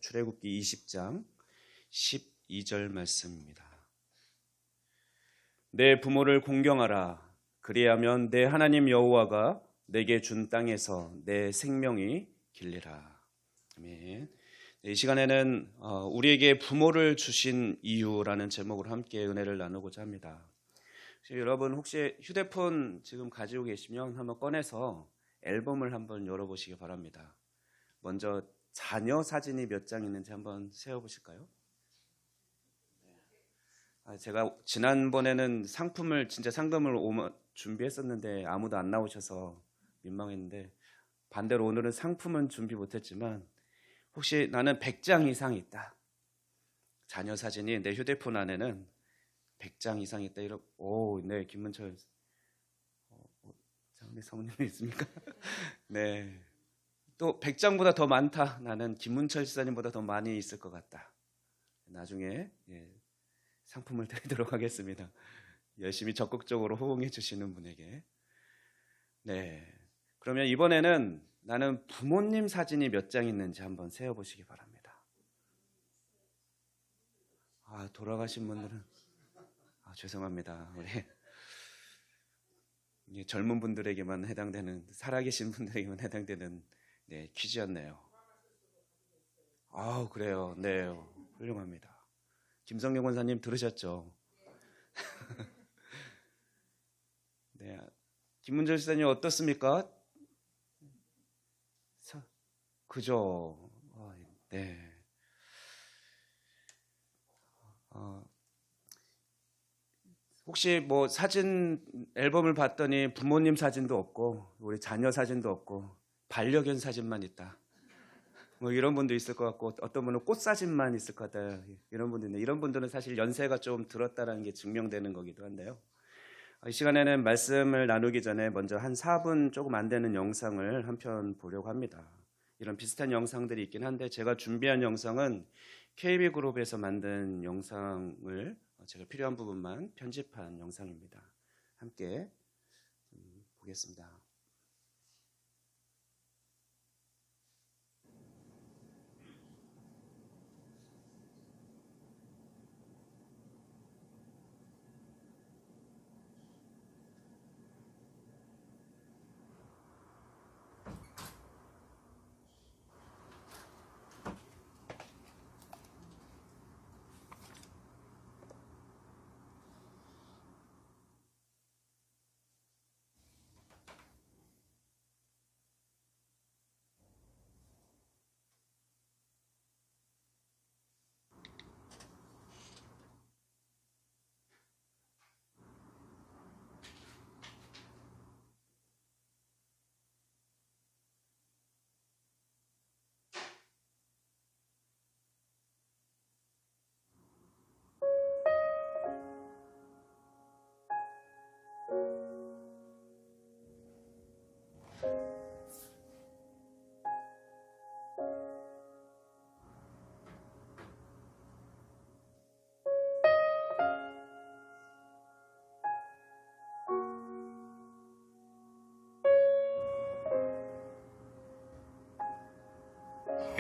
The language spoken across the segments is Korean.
출애굽기 20장 12절 말씀입니다. 내 부모를 공경하라. 그리하면 내 하나님 여호와가 내게 준 땅에서 내 생명이 길리라. 아멘. 이 시간에는 우리에게 부모를 주신 이유라는 제목으로 함께 은혜를 나누고자 합니다. 여러분 혹시 휴대폰 지금 가지고 계시면 한번 꺼내서 앨범을 한번 열어보시기 바랍니다. 먼저 자녀 사진이 몇 장 있는지 한번 세어보실까요? 제가 지난번에는 진짜 상금을 준비했었는데 아무도 안 나오셔서 민망했는데, 반대로 오늘은 상품은 준비 못했지만 혹시 나는 100장 이상 있다, 자녀 사진이 내 휴대폰 안에는 100장 이상 있다, 네, 김문철 장례 사모님이 있습니까? 네, 또 100장보다 더 많다, 나는 김문철 지사님보다 더 많이 있을 것 같다. 나중에 상품을 드리도록 하겠습니다. 열심히 적극적으로 호응해 주시는 분에게. 네, 그러면 이번에는 나는 부모님 사진이 몇 장 있는지 한번 세어보시기 바랍니다. 돌아가신 분들은 죄송합니다. 우리 젊은 분들에게만 해당되는, 살아계신 분들에게만 해당되는 퀴즈였네요. 그래요. 네, 훌륭합니다. 김성경 권사님 들으셨죠? 네, 김문철 지사님 어떻습니까? 그죠? 네. 혹시 사진 앨범을 봤더니 부모님 사진도 없고 우리 자녀 사진도 없고 반려견 사진만 있다, 이런 분도 있을 것 같고, 어떤 분은 꽃 사진만 있을 것 같다, 이런 분도 있는데, 이런 분들은 사실 연세가 좀 들었다는 게 증명되는 거기도 한데요. 이 시간에는 말씀을 나누기 전에 먼저 한 4분 조금 안 되는 영상을 한 편 보려고 합니다. 이런 비슷한 영상들이 있긴 한데 제가 준비한 영상은 KB그룹에서 만든 영상을 제가 필요한 부분만 편집한 영상입니다. 함께 보겠습니다.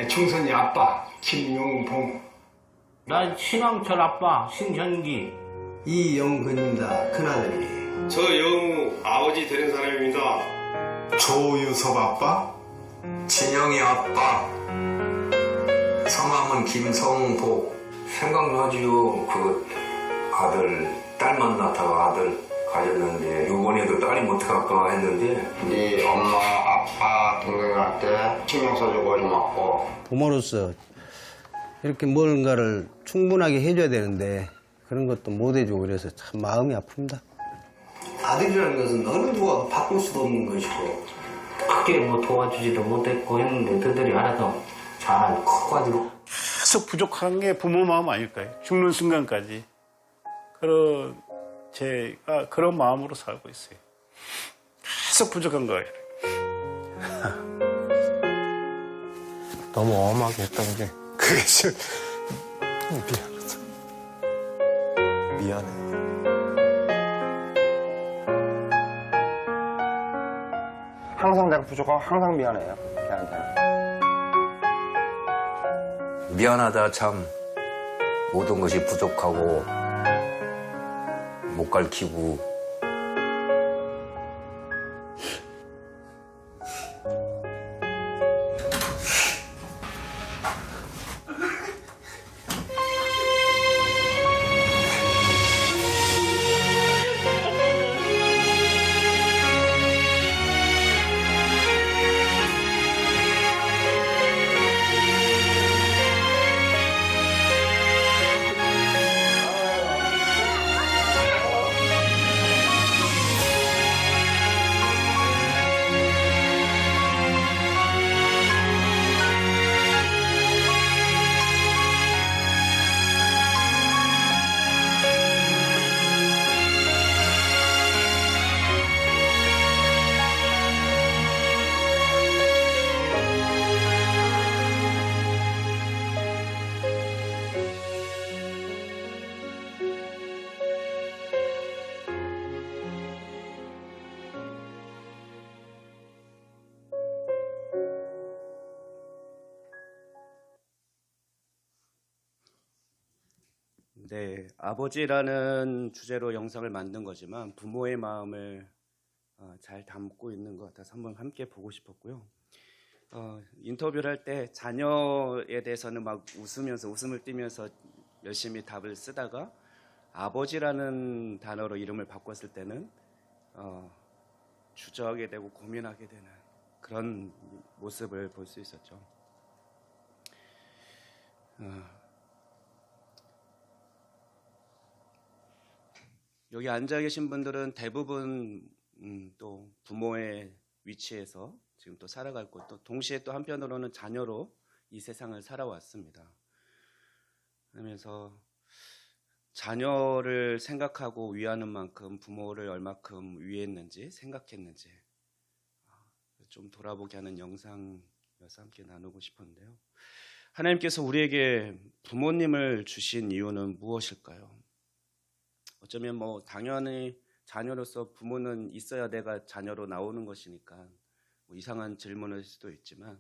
충선이 아빠 김용봉, 난 신왕철 아빠 신현기. 이영근입니다. 큰아들이. 저 영우 아버지 되는 사람입니다. 조유섭 아빠, 진영이 아빠. 성함은 김성복. 생각나지요. 그 아들, 딸만 낳다가 아들 가졌는데 요번에도 딸이 못할까 했는데 네 엄마, 아빠, 동생한테 신경 써주고 고맙고. 부모로서 이렇게 뭔가를 충분하게 해줘야 되는데 그런 것도 못 해주고 그래서 참 마음이 아픕니다. 아들이라는 것은 어느 누가 바꿀 수도 없는 것이고 크게 도와주지도 못했고 했는데 너희들이 알아서 잘 커가지고. 계속 부족한 게 부모 마음 아닐까요? 죽는 순간까지. 제가 그런 마음으로 살고 있어요. 계속 부족한 거예요. 너무 엄하게 했던 게 그게 좀 미안해요. 항상 내가 부족하고 항상 미안해요, 걔한테. 미안하다 참 모든 것이 부족하고 못 가르치고 네, 아버지라는 주제로 영상을 만든 거지만 부모의 마음을 잘 담고 있는 것 같아서 한번 함께 보고 싶었고요. 인터뷰를 할 때 자녀에 대해서는 막 웃으면서 웃음을 띠면서 열심히 답을 쓰다가 아버지라는 단어로 이름을 바꿨을 때는 주저하게 되고 고민하게 되는 그런 모습을 볼 수 있었죠. 여기 앉아 계신 분들은 대부분 또 부모의 위치에서 지금 또 살아가고 또 동시에 또 한편으로는 자녀로 이 세상을 살아왔습니다. 그러면서 자녀를 생각하고 위하는 만큼 부모를 얼마큼 위했는지 생각했는지 좀 돌아보게 하는 영상이어서 함께 나누고 싶은데요. 하나님께서 우리에게 부모님을 주신 이유는 무엇일까요? 어쩌면 뭐 당연히 자녀로서 부모는 있어야 내가 자녀로 나오는 것이니까 뭐 이상한 질문일 수도 있지만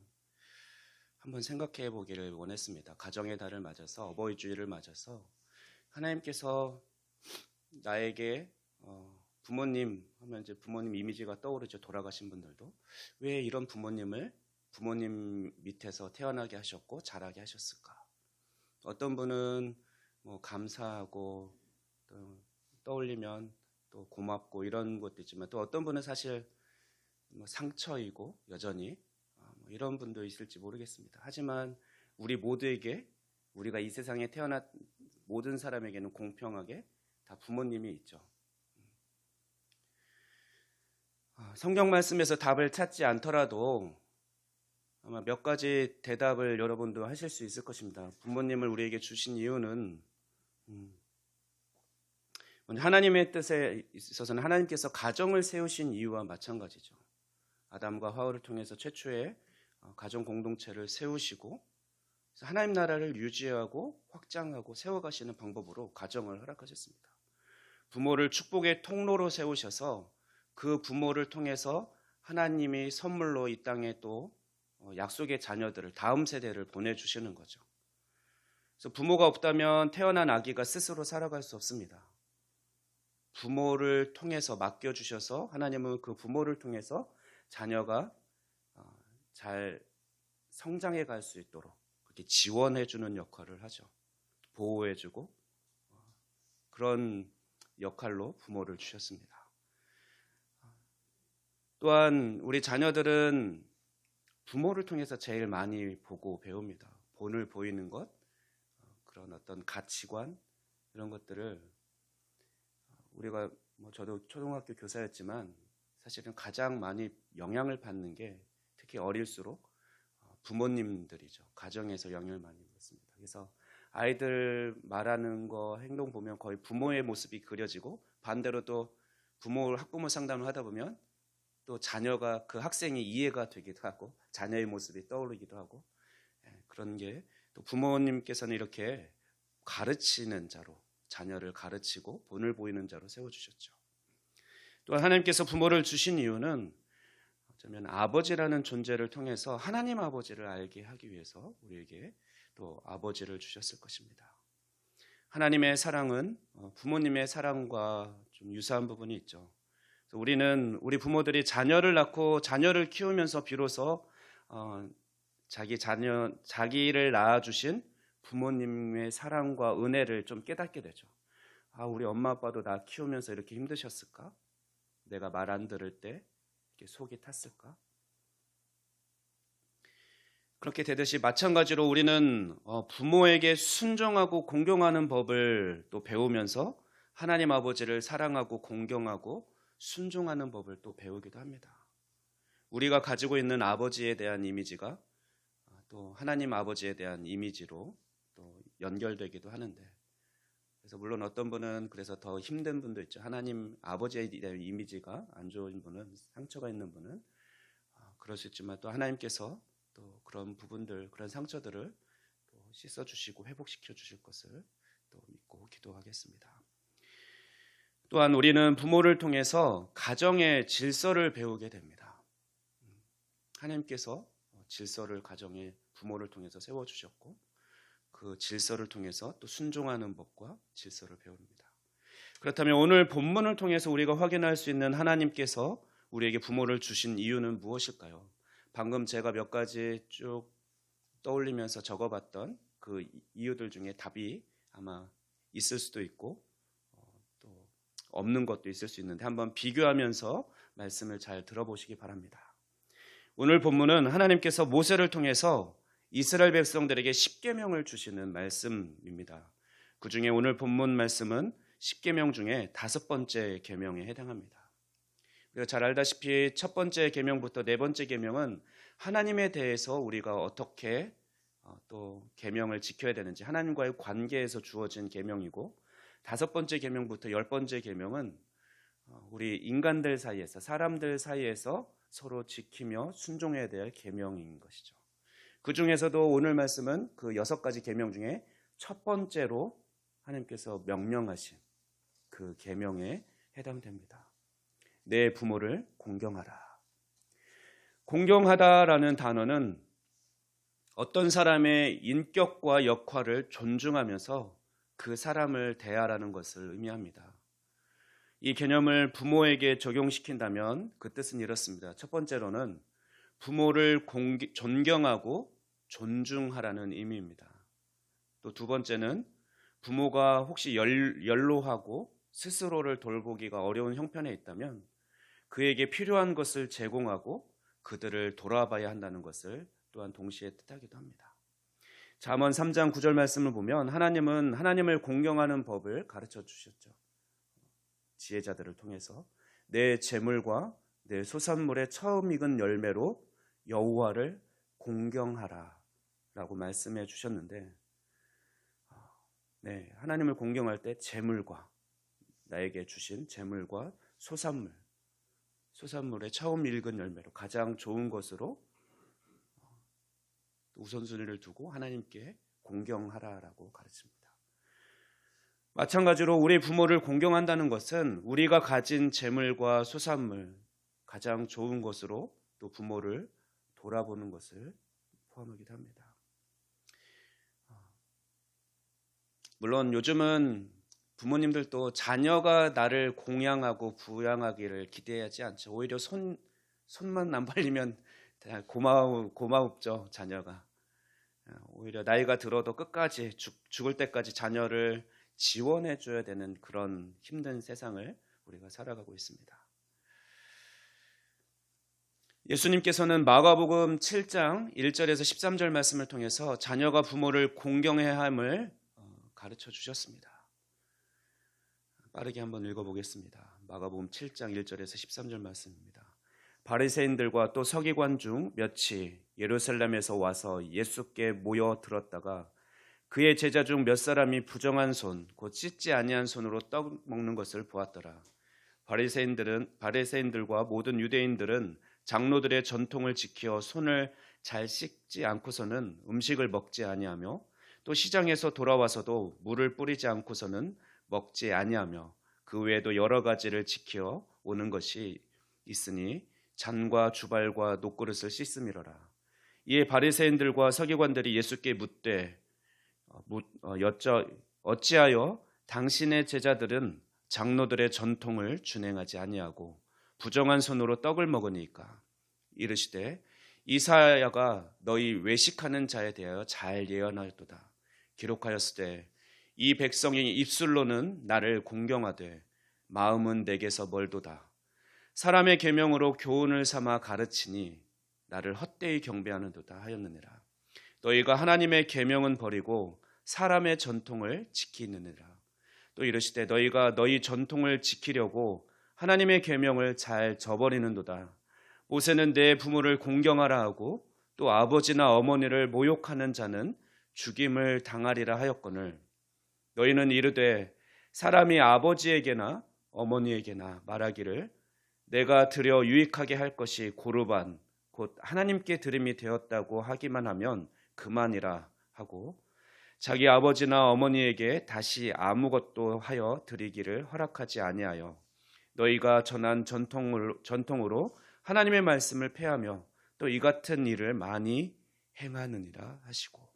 한번 생각해 보기를 원했습니다. 가정의 달을 맞아서 어버이 주일을 맞아서 하나님께서 나에게 부모님 하면 이제 부모님 이미지가 떠오르죠. 돌아가신 분들도 왜 이런 부모님 밑에서 태어나게 하셨고 자라게 하셨을까? 어떤 분은 뭐 감사하고 또 떠올리면 또 고맙고 이런 것도 있지만 또 어떤 분은 사실 뭐 상처이고 여전히 뭐 이런 분도 있을지 모르겠습니다. 하지만 우리 모두에게 우리가 이 세상에 태어난 모든 사람에게는 공평하게 다 부모님이 있죠. 성경 말씀에서 답을 찾지 않더라도 아마 몇 가지 대답을 여러분도 하실 수 있을 것입니다. 부모님을 우리에게 주신 이유는 하나님의 뜻에 있어서는 하나님께서 가정을 세우신 이유와 마찬가지죠. 아담과 하와를 통해서 최초의 가정 공동체를 세우시고 하나님 나라를 유지하고 확장하고 세워가시는 방법으로 가정을 허락하셨습니다. 부모를 축복의 통로로 세우셔서 그 부모를 통해서 하나님이 선물로 이 땅에 또 약속의 자녀들을 다음 세대를 보내주시는 거죠. 그래서 부모가 없다면 태어난 아기가 스스로 살아갈 수 없습니다. 부모를 통해서 맡겨주셔서 하나님은 그 부모를 통해서 자녀가 잘 성장해 갈 수 있도록 그렇게 지원해주는 역할을 하죠. 보호해주고 그런 역할로 부모를 주셨습니다. 또한 우리 자녀들은 부모를 통해서 제일 많이 보고 배웁니다. 본을 보이는 것, 그런 어떤 가치관 이런 것들을 우리가 저도 초등학교 교사였지만 사실은 가장 많이 영향을 받는 게 특히 어릴수록 부모님들이죠. 가정에서 영향을 많이 받습니다. 그래서 아이들 말하는 거 행동 보면 거의 부모의 모습이 그려지고 반대로 또 학부모 상담을 하다 보면 또 자녀가 그 학생이 이해가 되기도 하고 자녀의 모습이 떠오르기도 하고 그런 게 또 부모님께서는 이렇게 가르치는 자로 자녀를 가르치고 본을 보이는 자로 세워주셨죠. 또한 하나님께서 부모를 주신 이유는 어쩌면 아버지라는 존재를 통해서 하나님 아버지를 알게 하기 위해서 우리에게 또 아버지를 주셨을 것입니다. 하나님의 사랑은 부모님의 사랑과 좀 유사한 부분이 있죠. 우리 부모들이 자녀를 낳고 자녀를 키우면서 비로소 자기를 낳아주신 부모님의 사랑과 은혜를 좀 깨닫게 되죠. 우리 엄마 아빠도 나 키우면서 이렇게 힘드셨을까? 내가 말 안 들을 때 이렇게 속이 탔을까? 그렇게 되듯이 마찬가지로 우리는 부모에게 순종하고 공경하는 법을 또 배우면서 하나님 아버지를 사랑하고 공경하고 순종하는 법을 또 배우기도 합니다. 우리가 가지고 있는 아버지에 대한 이미지가 또 하나님 아버지에 대한 이미지로 또 연결되기도 하는데, 그래서 물론 어떤 분은 그래서 더 힘든 분도 있죠. 하나님 아버지에 대한 이미지가 안 좋은 분은, 상처가 있는 분은 그럴 수 있지만 또 하나님께서 또 그런 부분들, 그런 상처들을 또 씻어주시고 회복시켜 주실 것을 또 믿고 기도하겠습니다. 또한 우리는 부모를 통해서 가정의 질서를 배우게 됩니다. 하나님께서 질서를 가정의 부모를 통해서 세워주셨고 그 질서를 통해서 또 순종하는 법과 질서를 배웁니다. 그렇다면 오늘 본문을 통해서 우리가 확인할 수 있는 하나님께서 우리에게 부모를 주신 이유는 무엇일까요? 방금 제가 몇 가지 쭉 떠올리면서 적어봤던 그 이유들 중에 답이 아마 있을 수도 있고 또 없는 것도 있을 수 있는데 한번 비교하면서 말씀을 잘 들어보시기 바랍니다. 오늘 본문은 하나님께서 모세를 통해서 이스라엘 백성들에게 십계명을 주시는 말씀입니다. 그 중에 오늘 본문 말씀은 십계명 중에 5번째 계명에 해당합니다. 우리가 잘 알다시피 첫 번째 계명부터 네 번째 계명은 하나님에 대해서 우리가 어떻게 또 계명을 지켜야 되는지 하나님과의 관계에서 주어진 계명이고, 5번째 계명부터 10번째 계명은 우리 인간들 사이에서, 사람들 사이에서 서로 지키며 순종해야 될 계명인 것이죠. 그 중에서도 오늘 말씀은 그 6가지 계명 중에 첫 번째로 하나님께서 명령하신 그 계명에 해당됩니다. 내 부모를 공경하라. 공경하다라는 단어는 어떤 사람의 인격과 역할을 존중하면서 그 사람을 대하라는 것을 의미합니다. 이 개념을 부모에게 적용시킨다면 그 뜻은 이렇습니다. 첫 번째로는 부모를 존경하고 존중하라는 의미입니다. 또 두 번째는 부모가 혹시 연로하고 스스로를 돌보기가 어려운 형편에 있다면 그에게 필요한 것을 제공하고 그들을 돌아봐야 한다는 것을 또한 동시에 뜻하기도 합니다. 잠언 3장 9절 말씀을 보면 하나님은 하나님을 공경하는 법을 가르쳐 주셨죠. 지혜자들을 통해서 내 재물과 내 소산물의 처음 익은 열매로 여호와를 공경하라 라고 말씀해 주셨는데, 하나님을 공경할 때 재물과 나에게 주신 재물과 소산물의 처음 익은 열매로 가장 좋은 것으로 우선순위를 두고 하나님께 공경하라라고 가르칩니다. 마찬가지로 우리 부모를 공경한다는 것은 우리가 가진 재물과 소산물, 가장 좋은 것으로 또 부모를 돌아보는 것을 포함하기도 합니다. 물론 요즘은 부모님들도 자녀가 나를 공양하고 부양하기를 기대하지 않죠. 오히려 손만 안 벌리면 고마웠죠, 자녀가. 오히려 나이가 들어도 끝까지 죽을 때까지 자녀를 지원해 줘야 되는 그런 힘든 세상을 우리가 살아가고 있습니다. 예수님께서는 마가복음 7장 1절에서 13절 말씀을 통해서 자녀가 부모를 공경해야 함을 가르쳐 주셨습니다. 빠르게 한번 읽어보겠습니다. 마가복음 7장 1절에서 13절 말씀입니다. 바리새인들과 또 서기관 중 몇이 예루살렘에서 와서 예수께 모여 들었다가 그의 제자 중 몇 사람이 부정한 손, 곧 씻지 아니한 손으로 떡 먹는 것을 보았더라. 바리새인들과 모든 유대인들은 장로들의 전통을 지켜 손을 잘 씻지 않고서는 음식을 먹지 아니하며 또 시장에서 돌아와서도 물을 뿌리지 않고서는 먹지 아니하며 그 외에도 여러 가지를 지켜 오는 것이 있으니 잔과 주발과 녹그릇을 씻음이로라. 이에 바리새인들과 서기관들이 예수께 묻되 어찌하여 당신의 제자들은 장로들의 전통을 준행하지 아니하고 부정한 손으로 떡을 먹으니까. 이르시되 이사야가 너희 외식하는 자에 대하여 잘 예언하였도다. 기록하였으되 이 백성이 입술로는 나를 공경하되 마음은 내게서 멀도다. 사람의 계명으로 교훈을 삼아 가르치니 나를 헛되이 경배하는도다 하였느니라. 너희가 하나님의 계명은 버리고 사람의 전통을 지키느니라. 또 이르시되 너희가 너희 전통을 지키려고 하나님의 계명을 잘 저버리는도다. 모세는 내 부모를 공경하라 하고 또 아버지나 어머니를 모욕하는 자는 죽임을 당하리라 하였거늘 너희는 이르되 사람이 아버지에게나 어머니에게나 말하기를 내가 드려 유익하게 할 것이 고르반 곧 하나님께 드림이 되었다고 하기만 하면 그만이라 하고 자기 아버지나 어머니에게 다시 아무것도 하여 드리기를 허락하지 아니하여 너희가 전한 전통으로 하나님의 말씀을 폐하며 또 이 같은 일을 많이 행하느니라 하시고.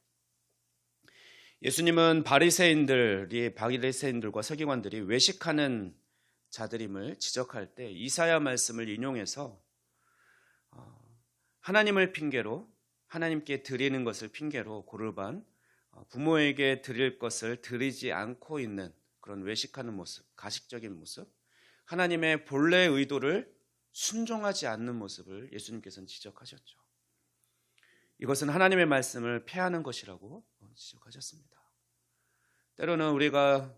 예수님은 바리새인들과 서기관들이 외식하는 자들임을 지적할 때 이사야 말씀을 인용해서 하나님을 핑계로 하나님께 드리는 것을 핑계로 고르반 부모에게 드릴 것을 드리지 않고 있는 그런 외식하는 모습, 가식적인 모습, 하나님의 본래 의도를 순종하지 않는 모습을 예수님께서는 지적하셨죠. 이것은 하나님의 말씀을 폐하는 것이라고 지적하셨습니다. 때로는 우리가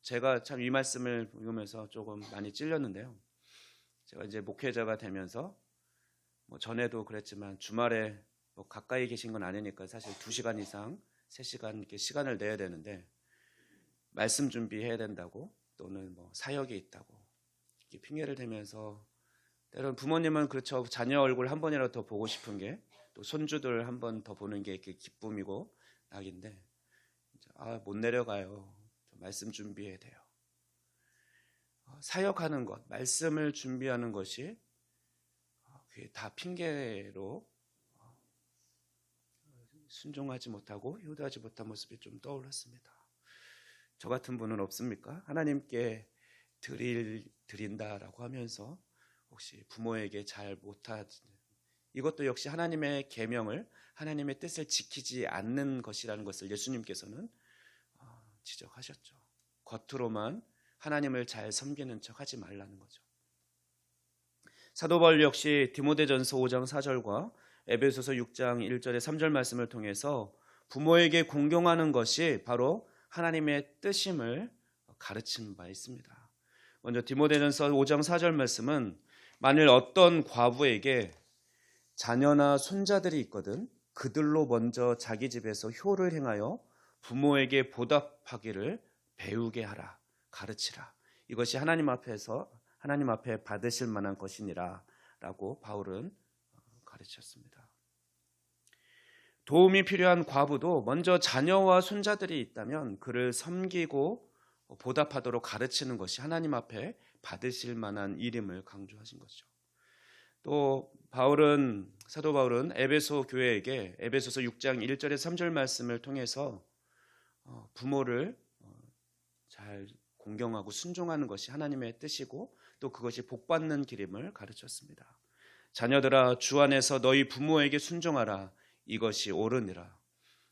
제가 참 이 말씀을 읽으면서 조금 많이 찔렸는데요. 제가 이제 목회자가 되면서 전에도 그랬지만 주말에 가까이 계신 건 아니니까 사실 2시간 이상 3시간 이렇게 시간을 내야 되는데 말씀 준비해야 된다고 또는 사역이 있다고 이렇게 핑계를 대면서 때로는 부모님은 그렇죠. 자녀 얼굴 한 번이라도 더 보고 싶은 게 또 손주들 한 번 더 보는 게 이렇게 기쁨이고 낙인데 못 내려가요. 말씀 준비해야 돼요. 사역하는 것, 말씀을 준비하는 것이 그게 다 핑계로 순종하지 못하고 효도하지 못한 모습이 좀 떠올랐습니다. 저 같은 분은 없습니까? 하나님께 드린다라고 하면서 혹시 부모에게 잘 못하지 이것도 역시 하나님의 계명을 하나님의 뜻을 지키지 않는 것이라는 것을 예수님께서는 지적하셨죠. 겉으로만 하나님을 잘 섬기는 척 하지 말라는 거죠. 사도 바울 역시 디모데전서 5장 4절과 에베소서 6장 1절의 3절 말씀을 통해서 부모에게 공경하는 것이 바로 하나님의 뜻임을 가르치는 바 있습니다. 먼저 디모데전서 5장 4절 말씀은 만일 어떤 과부에게 자녀나 손자들이 있거든 그들로 먼저 자기 집에서 효를 행하여 부모에게 보답하기를 배우게 하라, 가르치라. 이것이 하나님 앞에 받으실 만한 것이니라 라고 바울은 가르쳤습니다. 도움이 필요한 과부도 먼저 자녀와 손자들이 있다면 그를 섬기고 보답하도록 가르치는 것이 하나님 앞에 받으실 만한 일임을 강조하신 것이죠. 또 사도 바울은 에베소 교회에게 에베소서 6장 1절에 3절 말씀을 통해서 부모를 잘 공경하고 순종하는 것이 하나님의 뜻이고 또 그것이 복받는 길임을 가르쳤습니다. 자녀들아 주 안에서 너희 부모에게 순종하라. 이것이 옳으니라.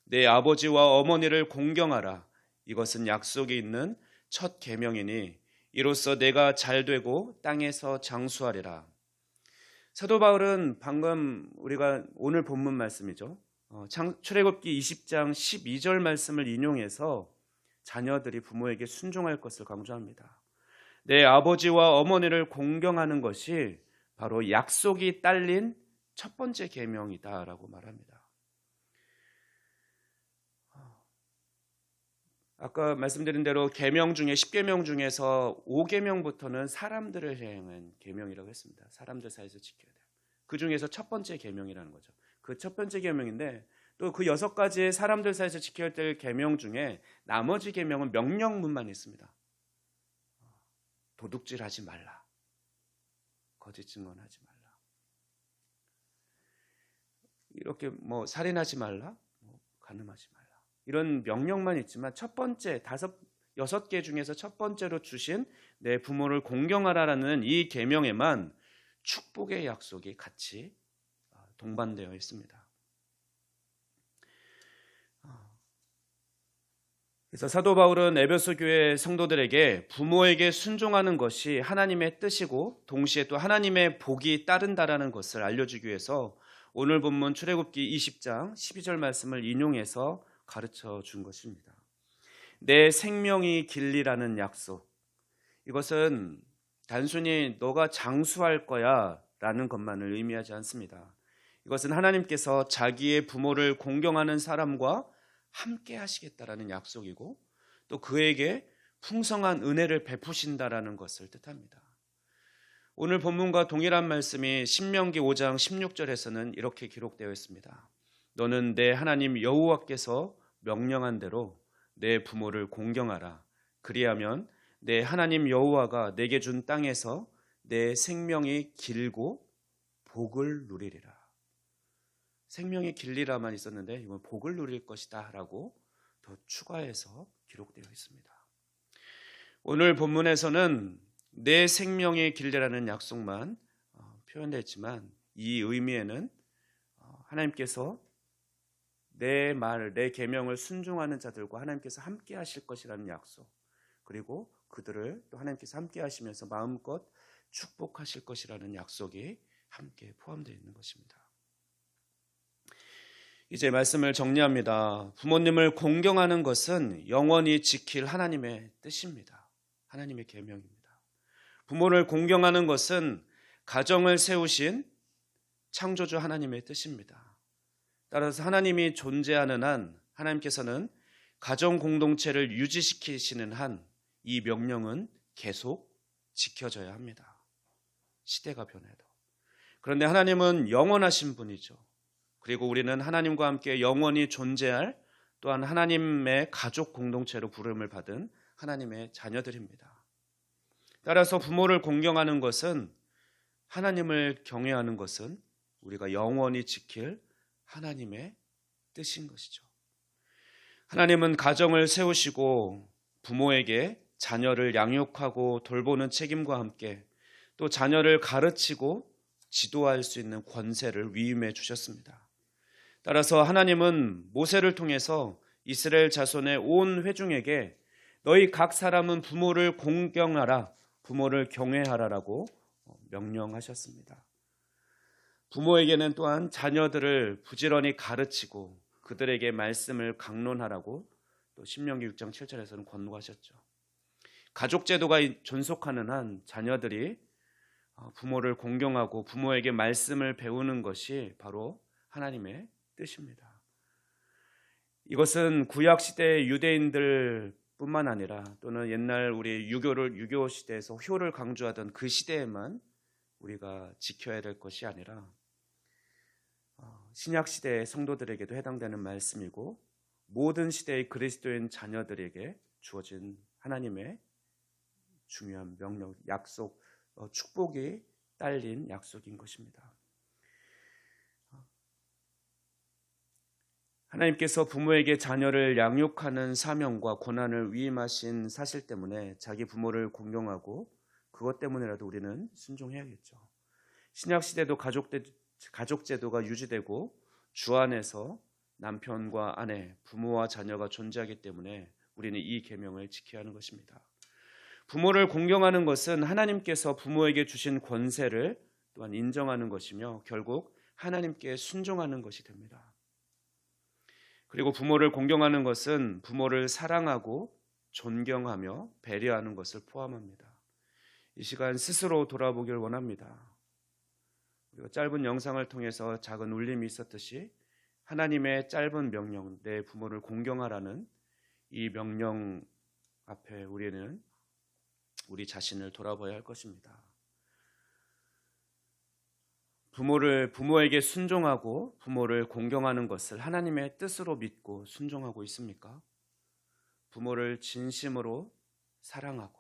내 아버지와 어머니를 공경하라. 이것은 약속이 있는 첫 계명이니 이로써 내가 잘되고 땅에서 장수하리라. 사도 바울은 방금 우리가 오늘 본문 말씀이죠. 출애굽기 20장 12절 말씀을 인용해서 자녀들이 부모에게 순종할 것을 강조합니다. 내 아버지와 어머니를 공경하는 것이 바로 약속이 딸린 첫 번째 계명이다라고 말합니다. 아까 말씀드린 대로 계명 중에 10계명 중에서 5계명부터는 사람들을 향한 계명이라고 했습니다. 사람들 사이에서 지켜야 돼요. 그 중에서 첫 번째 계명이라는 거죠. 그 첫 번째 계명인데 또 그 6가지의 사람들 사이에서 지켜야 될 계명 중에 나머지 계명은 명령문만 있습니다. 도둑질하지 말라. 거짓 증언하지 말라. 이렇게 살인하지 말라. 간음하지 말라. 이런 명령만 있지만 첫 번째 6개 중에서 첫 번째로 주신 내 부모를 공경하라라는 이 계명에만 축복의 약속이 같이 동반되어 있습니다. 그래서 사도 바울은 에베소 교회 성도들에게 부모에게 순종하는 것이 하나님의 뜻이고 동시에 또 하나님의 복이 따른다라는 것을 알려주기 위해서 오늘 본문 출애굽기 20장 12절 말씀을 인용해서 가르쳐 준 것입니다. 내 생명이 길리라는 약속. 이것은 단순히 너가 장수할 거야 라는 것만을 의미하지 않습니다. 이것은 하나님께서 자기의 부모를 공경하는 사람과 함께 하시겠다라는 약속이고 또 그에게 풍성한 은혜를 베푸신다라는 것을 뜻합니다. 오늘 본문과 동일한 말씀이 신명기 5장 16절에서는 이렇게 기록되어 있습니다. 너는 내 하나님 여호와께서 명령한 대로 내 부모를 공경하라. 그리하면 내 하나님 여호와가 내게 준 땅에서 내 생명이 길고 복을 누리리라. 생명이 길리라만 있었는데 이건 복을 누릴 것이다 라고 더 추가해서 기록되어 있습니다. 오늘 본문에서는 내 생명이 길리라는 약속만 표현되어 있지만 이 의미에는 하나님께서 내 말, 내 계명을 순종하는 자들과 하나님께서 함께 하실 것이라는 약속, 그리고 그들을 또 하나님께서 함께 하시면서 마음껏 축복하실 것이라는 약속이 함께 포함되어 있는 것입니다. 이제 말씀을 정리합니다. 부모님을 공경하는 것은 영원히 지킬 하나님의 뜻입니다. 하나님의 계명입니다. 부모를 공경하는 것은 가정을 세우신 창조주 하나님의 뜻입니다. 따라서 하나님이 존재하는 한 하나님께서는 가정 공동체를 유지시키시는 한 이 명령은 계속 지켜져야 합니다. 시대가 변해도. 그런데 하나님은 영원하신 분이죠. 그리고 우리는 하나님과 함께 영원히 존재할 또한 하나님의 가족 공동체로 부름을 받은 하나님의 자녀들입니다. 따라서 부모를 공경하는 것은, 하나님을 경외하는 것은 우리가 영원히 지킬 하나님의 뜻인 것이죠. 하나님은 가정을 세우시고 부모에게 자녀를 양육하고 돌보는 책임과 함께 또 자녀를 가르치고 지도할 수 있는 권세를 위임해 주셨습니다. 따라서 하나님은 모세를 통해서 이스라엘 자손의 온 회중에게 너희 각 사람은 부모를 공경하라, 부모를 경외하라라고 명령하셨습니다. 부모에게는 또한 자녀들을 부지런히 가르치고 그들에게 말씀을 강론하라고 또 신명기 6장 7절에서는 권고하셨죠. 가족 제도가 존속하는 한 자녀들이 부모를 공경하고 부모에게 말씀을 배우는 것이 바로 하나님의 뜻입니다. 이것은 구약 시대의 유대인들 뿐만 아니라 또는 옛날 우리 유교 시대에서 효를 강조하던 그 시대에만 우리가 지켜야 될 것이 아니라 신약 시대의 성도들에게도 해당되는 말씀이고 모든 시대의 그리스도인 자녀들에게 주어진 하나님의 중요한 명령, 약속, 축복이 딸린 약속인 것입니다. 하나님께서 부모에게 자녀를 양육하는 사명과 권한을 위임하신 사실 때문에 자기 부모를 공경하고 그것 때문에라도 우리는 순종해야겠죠. 신약 시대도 가족 제도가 유지되고 주 안에서 남편과 아내, 부모와 자녀가 존재하기 때문에 우리는 이 계명을 지켜야 하는 것입니다. 부모를 공경하는 것은 하나님께서 부모에게 주신 권세를 또한 인정하는 것이며 결국 하나님께 순종하는 것이 됩니다. 그리고 부모를 공경하는 것은 부모를 사랑하고 존경하며 배려하는 것을 포함합니다. 이 시간 스스로 돌아보길 원합니다. 우리가 짧은 영상을 통해서 작은 울림이 있었듯이 하나님의 짧은 명령, 내 부모를 공경하라는 이 명령 앞에 우리는 우리 자신을 돌아봐야 할 것입니다. 부모에게 순종하고 부모를 공경하는 것을 하나님의 뜻으로 믿고 순종하고 있습니까? 부모를 진심으로 사랑하고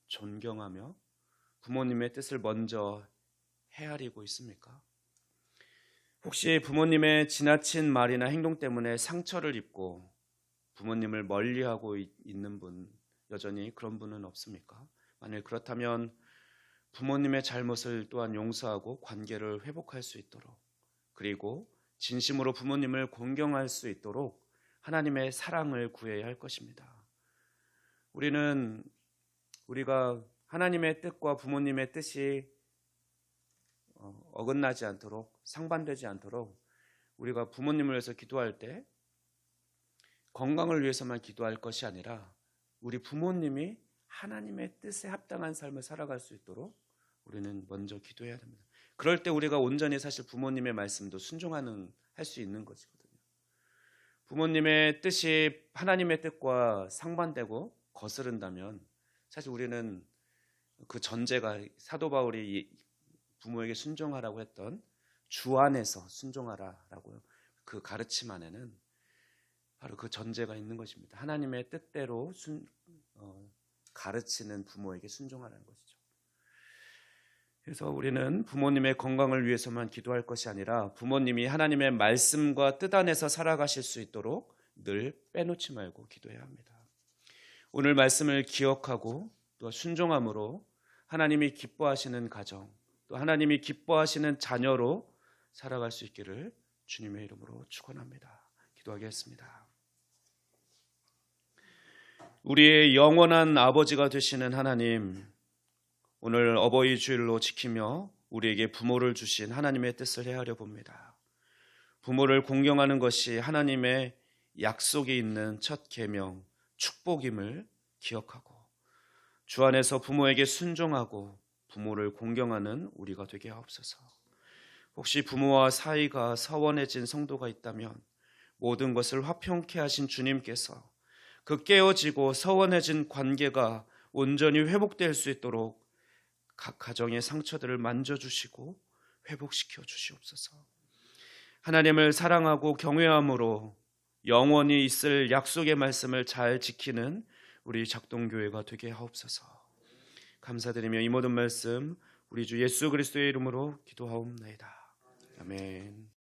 존경하며 부모님의 뜻을 먼저 헤아리고 있습니까? 혹시 부모님의 지나친 말이나 행동 때문에 상처를 입고 부모님을 멀리하고 있는 분, 여전히 그런 분은 없습니까? 만일 그렇다면 부모님의 잘못을 또한 용서하고 관계를 회복할 수 있도록, 그리고 진심으로 부모님을 공경할 수 있도록 하나님의 사랑을 구해야 할 것입니다. 우리가 하나님의 뜻과 부모님의 뜻이 어긋나지 않도록, 상반되지 않도록 우리가 부모님을 위해서 기도할 때 건강을 위해서만 기도할 것이 아니라 우리 부모님이 하나님의 뜻에 합당한 삶을 살아갈 수 있도록 우리는 먼저 기도해야 됩니다. 그럴 때 우리가 온전히 사실 부모님의 말씀도 할 수 있는 것이거든요. 부모님의 뜻이 하나님의 뜻과 상반되고 거스른다면 사실 우리는 그 전제가 사도 바울이 부모에게 순종하라고 했던 주 안에서 순종하라라고 그 가르침 안에는 바로 그 전제가 있는 것입니다. 하나님의 뜻대로 가르치는 부모에게 순종하라는 것이죠. 그래서 우리는 부모님의 건강을 위해서만 기도할 것이 아니라 부모님이 하나님의 말씀과 뜻 안에서 살아가실 수 있도록 늘 빼놓지 말고 기도해야 합니다. 오늘 말씀을 기억하고 또 순종함으로 하나님이 기뻐하시는 가정, 또 하나님이 기뻐하시는 자녀로 살아갈 수 있기를 주님의 이름으로 축원합니다. 기도하겠습니다. 우리의 영원한 아버지가 되시는 하나님, 오늘 어버이 주일로 지키며 우리에게 부모를 주신 하나님의 뜻을 헤아려 봅니다. 부모를 공경하는 것이 하나님의 약속이 있는 첫 계명, 축복임을 기억하고 주 안에서 부모에게 순종하고 부모를 공경하는 우리가 되게 하옵소서. 혹시 부모와 사이가 서원해진 성도가 있다면 모든 것을 화평케 하신 주님께서 그 깨어지고 서원해진 관계가 온전히 회복될 수 있도록 각 가정의 상처들을 만져주시고 회복시켜 주시옵소서. 하나님을 사랑하고 경외함으로 영원히 있을 약속의 말씀을 잘 지키는 우리 작동교회가 되게 하옵소서. 감사드리며 이 모든 말씀 우리 주 예수 그리스도의 이름으로 기도하옵나이다. 아멘.